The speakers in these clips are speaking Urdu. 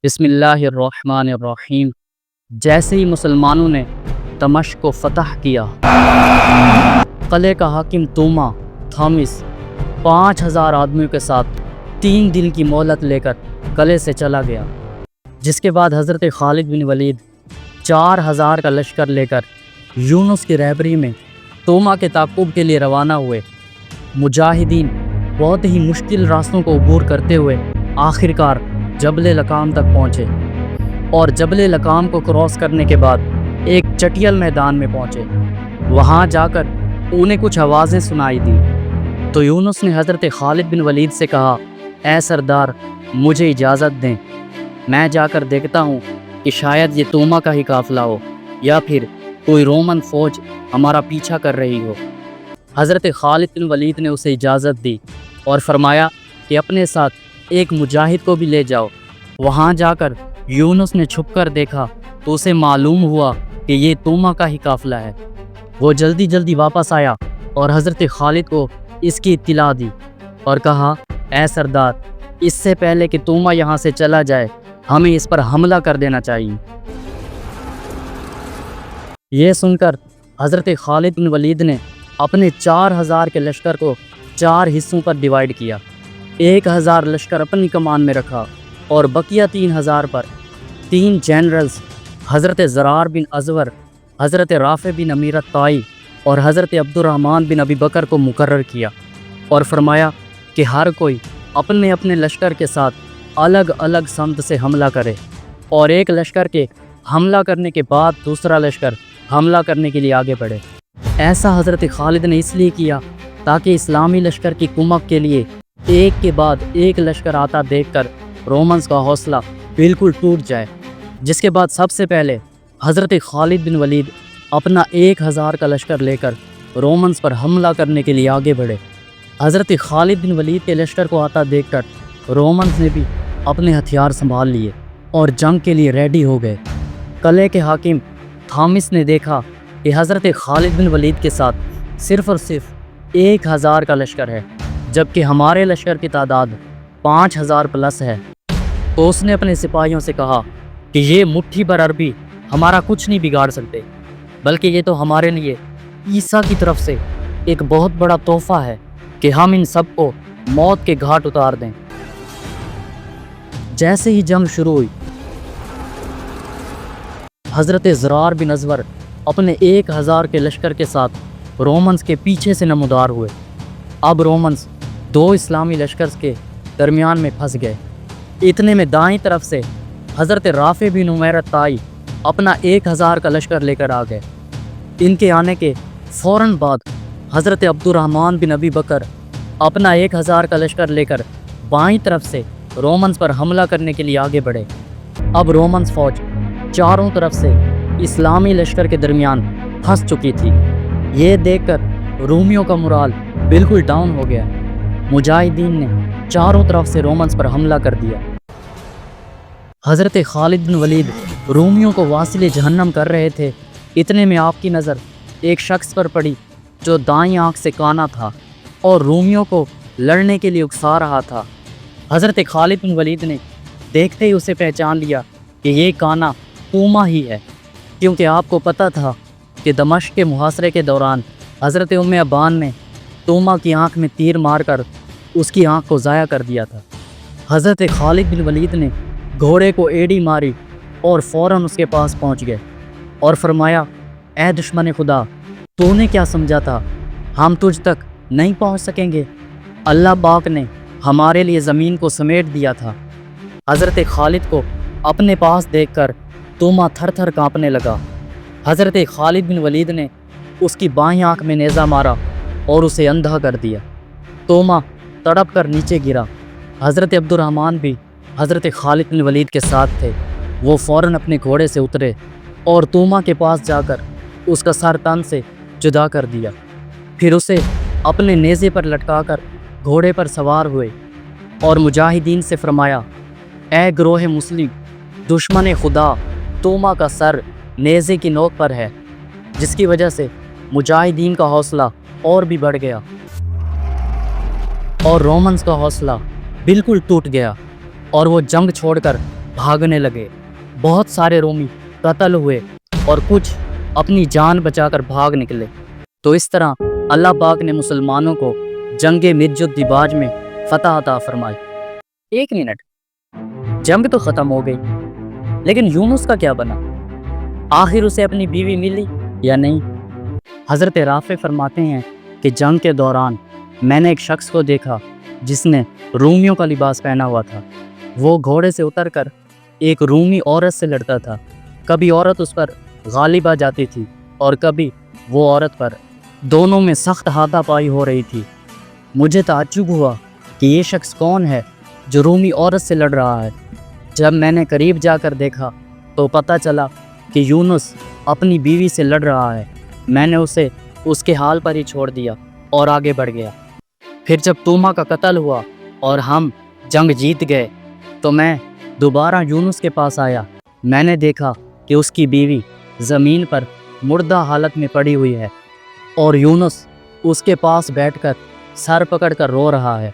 بسم اللہ الرحمن الرحیم۔ جیسے ہی مسلمانوں نے دمشق کو فتح کیا، قلعے کا حاکم توما تھامس 5000 آدمیوں کے ساتھ 3 دن کی مہلت لے کر قلعے سے چلا گیا، جس کے بعد حضرت خالد بن ولید 4000 کا لشکر لے کر یونس کی رہبری میں توما کے تعاقب کے لیے روانہ ہوئے۔ مجاہدین بہت ہی مشکل راستوں کو عبور کرتے ہوئے آخرکار جبل لقام تک پہنچے، اور جبل لقام کو کراس کرنے کے بعد ایک چٹیل میدان میں پہنچے۔ وہاں جا کر انہیں کچھ آوازیں سنائی دی تو یونس نے حضرت خالد بن ولید سے کہا، اے سردار، مجھے اجازت دیں، میں جا کر دیکھتا ہوں کہ شاید یہ توما کا ہی قافلہ ہو یا پھر کوئی رومن فوج ہمارا پیچھا کر رہی ہو۔ حضرت خالد بن ولید نے اسے اجازت دی اور فرمایا کہ اپنے ساتھ ایک مجاہد کو بھی لے جاؤ۔ وہاں جا کر یونس نے چھپ کر دیکھا تو اسے معلوم ہوا کہ یہ توما کا ہی قافلہ ہے۔ وہ جلدی جلدی واپس آیا اور حضرت خالد کو اس کی اطلاع دی اور کہا، اے سردار، اس سے پہلے کہ توما یہاں سے چلا جائے ہمیں اس پر حملہ کر دینا چاہیے۔ یہ سن کر حضرت خالد بن ولید نے اپنے 4000 کے لشکر کو 4 حصوں پر ڈیوائیڈ کیا۔ 1000 لشکر اپنی کمان میں رکھا اور بقیہ 3000 پر 3 جنرلز حضرت زرار بن ازور، حضرت رافع بن امیر الطائی اور حضرت عبد الرحمن بن ابی بکر کو مقرر کیا، اور فرمایا کہ ہر کوئی اپنے اپنے لشکر کے ساتھ الگ الگ سمت سے حملہ کرے، اور ایک لشکر کے حملہ کرنے کے بعد دوسرا لشکر حملہ کرنے کے لیے آگے بڑھے۔ ایسا حضرت خالد نے اس لیے کیا تاکہ اسلامی لشکر کی کمک کے لیے ایک کے بعد ایک لشکر آتا دیکھ کر رومنز کا حوصلہ بالکل ٹوٹ جائے، جس کے بعد سب سے پہلے حضرت خالد بن ولید اپنا 1000 کا لشکر لے کر رومنز پر حملہ کرنے کے لیے آگے بڑھے۔ حضرت خالد بن ولید کے لشکر کو آتا دیکھ کر رومنز نے بھی اپنے ہتھیار سنبھال لیے اور جنگ کے لیے ریڈی ہو گئے۔ قلعے کے حاکم تھامس نے دیکھا کہ حضرت خالد بن ولید کے ساتھ صرف اور صرف 1000 کا لشکر ہے، جبکہ ہمارے لشکر کی تعداد 5000 پلس ہے، تو اس نے اپنے سپاہیوں سے کہا کہ یہ مٹھی بھر عربی ہمارا کچھ نہیں بگاڑ سکتے، بلکہ یہ تو ہمارے لیے عیسیٰ کی طرف سے ایک بہت بڑا تحفہ ہے کہ ہم ان سب کو موت کے گھاٹ اتار دیں۔ جیسے ہی جنگ شروع ہوئی، حضرت زرار بن ازور اپنے 1000 کے لشکر کے ساتھ رومنز کے پیچھے سے نمودار ہوئے۔ اب رومنز 2 اسلامی لشکر کے درمیان میں پھنس گئے۔ اتنے میں دائیں طرف سے حضرت رافع بن امیر الطائی اپنا 1000 کا لشکر لے کر آ گئے۔ ان کے آنے کے فوراً بعد حضرت عبد الرحمن بن ابی بکر اپنا 1000 کا لشکر لے کر بائیں طرف سے رومنز پر حملہ کرنے کے لیے آگے بڑھے۔ اب رومنز فوج چاروں طرف سے اسلامی لشکر کے درمیان پھنس چکی تھی۔ یہ دیکھ کر رومیوں کا مورال بالکل ڈاؤن ہو گیا۔ مجاہدین نے چاروں طرف سے رومنز پر حملہ کر دیا۔ حضرت خالد بن ولید رومیوں کو واصل جہنم کر رہے تھے۔ اتنے میں آپ کی نظر ایک شخص پر پڑی جو دائیں آنکھ سے کانا تھا اور رومیوں کو لڑنے کے لیے اکسا رہا تھا۔ حضرت خالد بن ولید نے دیکھتے ہی اسے پہچان لیا کہ یہ کانا توما ہی ہے، کیونکہ آپ کو پتہ تھا کہ دمشق کے محاصرے کے دوران حضرت ام ابان نے توما کی آنکھ میں تیر مار کر اس کی آنکھ کو ضائع کر دیا تھا۔ حضرت خالد بن ولید نے گھوڑے کو ایڑی ماری اور فوراً اس کے پاس پہنچ گئے اور فرمایا، اے دشمن خدا، تو نے کیا سمجھا تھا ہم تجھ تک نہیں پہنچ سکیں گے؟ اللہ پاک نے ہمارے لیے زمین کو سمیٹ دیا تھا۔ حضرت خالد کو اپنے پاس دیکھ کر توما تھر تھر کانپنے لگا۔ حضرت خالد بن ولید نے اس کی بائیں آنکھ میں نیزہ مارا اور اسے اندھا کر دیا۔ توما تڑپ کر نیچے گرا۔ حضرت عبد الرحمن بھی حضرت خالد بن ولید کے ساتھ تھے۔ وہ فوراً اپنے گھوڑے سے اترے اور توما کے پاس جا کر اس کا سر تن سے جدا کر دیا، پھر اسے اپنے نیزے پر لٹکا کر گھوڑے پر سوار ہوئے اور مجاہدین سے فرمایا، اے گروہ مسلم، دشمن خدا توما کا سر نیزے کی نوک پر ہے، جس کی وجہ سے مجاہدین کا حوصلہ اور بھی بڑھ گیا اور رومنز کا حوصلہ بالکل ٹوٹ گیا، اور وہ جنگ چھوڑ کر بھاگنے لگے۔ بہت سارے رومی قتل ہوئے اور کچھ اپنی جان بچا کر بھاگ نکلے۔ تو اس طرح اللہ پاک نے مسلمانوں کو جنگ مرج الدیباج میں فتح عطا فرمائی۔ ایک منٹ، جنگ تو ختم ہو گئی، لیکن یونس کا کیا بنا؟ آخر اسے اپنی بیوی ملی یا نہیں؟ حضرت رافع فرماتے ہیں کہ جنگ کے دوران میں نے ایک شخص کو دیکھا جس نے رومیوں کا لباس پہنا ہوا تھا۔ وہ گھوڑے سے اتر کر ایک رومی عورت سے لڑتا تھا۔ کبھی عورت اس پر غالب آ جاتی تھی اور کبھی وہ عورت پر۔ دونوں میں سخت ہاتھا پائی ہو رہی تھی۔ مجھے تعجب ہوا کہ یہ شخص کون ہے جو رومی عورت سے لڑ رہا ہے۔ جب میں نے قریب جا کر دیکھا تو پتہ چلا کہ یونس اپنی بیوی سے لڑ رہا ہے۔ میں نے اسے اس کے حال پر ہی چھوڑ دیا اور آگے بڑھ گیا۔ پھر جب توما کا قتل ہوا اور ہم جنگ جیت گئے تو میں دوبارہ یونس کے پاس آیا۔ میں نے دیکھا کہ اس کی بیوی زمین پر مردہ حالت میں پڑی ہوئی ہے اور یونس اس کے پاس بیٹھ کر سر پکڑ کر رو رہا ہے۔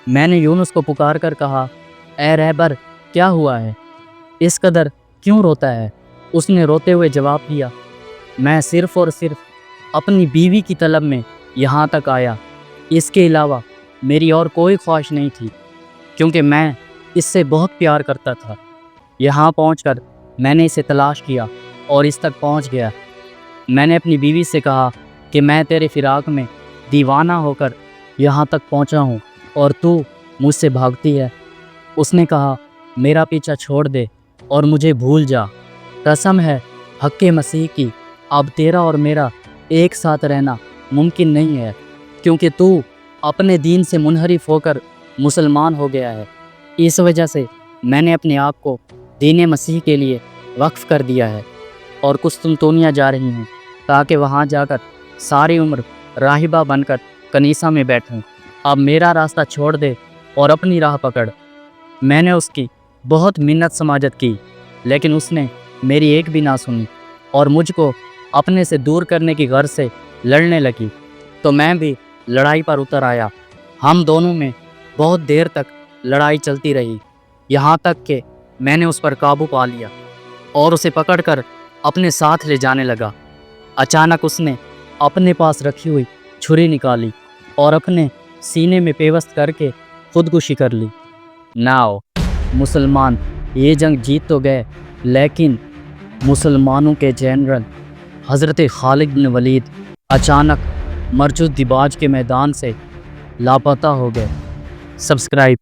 میں نے یونس کو پکار کر کہا، اے رہبر، کیا ہوا ہے؟ اس قدر کیوں روتا ہے؟ اس نے روتے ہوئے جواب دیا، میں صرف اور صرف اپنی بیوی کی طلب میں یہاں تک آیا۔ اس کے علاوہ میری اور کوئی خواہش نہیں تھی، کیونکہ میں اس سے بہت پیار کرتا تھا۔ یہاں پہنچ کر میں نے اسے تلاش کیا اور اس تک پہنچ گیا۔ میں نے اپنی بیوی سے کہا کہ میں تیرے فراق میں دیوانہ ہو کر یہاں تک پہنچا ہوں اور تو مجھ سے بھاگتی ہے۔ اس نے کہا، میرا پیچھا چھوڑ دے اور مجھے بھول جا۔ قسم ہے حق مسیح کی، اب تیرا اور میرا ایک ساتھ رہنا ممکن نہیں ہے، کیونکہ تو اپنے دین سے منحرف ہو کر مسلمان ہو گیا ہے۔ اس وجہ سے میں نے اپنے آپ کو دین مسیح کے لیے وقف کر دیا ہے اور قسطنطنیہ جا رہی ہوں تاکہ وہاں جا کر ساری عمر راہبہ بن کر کنیسہ میں بیٹھوں۔ اب میرا راستہ چھوڑ دے اور اپنی راہ پکڑ۔ میں نے اس کی بہت منت سماجت کی، لیکن اس نے میری ایک بھی نہ سنی اور مجھ کو اپنے سے دور کرنے کی غرض سے لڑنے لگی۔ تو میں بھی لڑائی پر اتر آیا۔ ہم دونوں میں بہت دیر تک لڑائی چلتی رہی، یہاں تک کہ میں نے اس پر قابو پا لیا اور اسے پکڑ کر اپنے ساتھ لے جانے لگا۔ اچانک اس نے اپنے پاس رکھی ہوئی چھری نکالی اور اپنے سینے میں پیوست کر کے خودکشی کر لی۔ ناؤ مسلمان یہ جنگ جیت تو گئے، لیکن مسلمانوں کے جنرل حضرت خالد بن ولید اچانک مرج الدیباج کے میدان سے لاپتہ ہو گئے۔ سبسکرائب